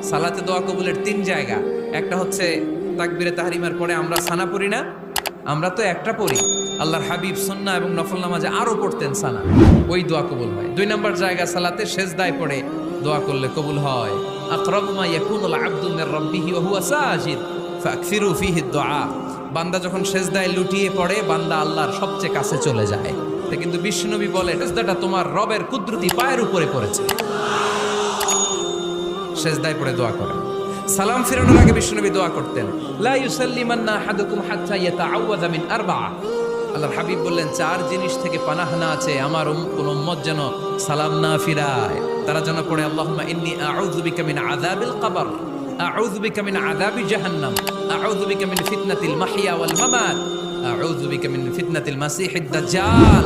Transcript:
সালাতে দোয়া কবুলের 3 জায়গা। একটা হচ্ছে তাকবীরে তাহরিমার পরে আমরা সানা পড়ি না, আমরা তো একটা পড়ি, আল্লাহর হাবিব সুন্নাহ এবং নফল নামাজে আরো পড়তেন সানা, ওই দোয়া কবুল হয়। 2 নম্বর জায়গা সালাতে সেজদায় পড়ে দোয়া করলে কবুল হয়। আকরাবু মা ইয়াকুনুল আবদু মির রাব্বিহি ওয়া হুয়া সাজিদ ফাকসিরু ফিহি দুআ। বান্দা যখন সেজদায় লুটিয়ে পড়ে বান্দা আল্লাহর সবচেয়ে কাছে চলে যায়। তা কিন্তু বিশ্বনবী বলে সেজদাটা তোমার রবের কুদরতি পায়ের উপরে পড়েছে, সেজদায় পড়ে দোয়া করেন। সালাম ফিরানোর আগে বিশ্বনবী দোয়া করতেন, লা ইউসাল্লিমান্না আহাদুকুম হাত্তা ইয়াতাআওয়াযা মিন আরবা'a। আল্লাহর হাবিব বললেন 4 জিনিস থেকে পানাহ না আছে আমার কোন উম্মত যেন সালাম না ফিরায়। তারা যেন পড়ে আল্লাহুম্মা ইন্নী আউযু বিকা মিন আযাবিল কবর, আউযু বিকা মিন আযাবি জাহান্নাম, আউযু বিকা মিন ফিতনাতিল মাহইয়া ওয়াল মামাত, আউযু বিকা মিন ফিতনাতিল মাসিহিদ দাজ্জাল।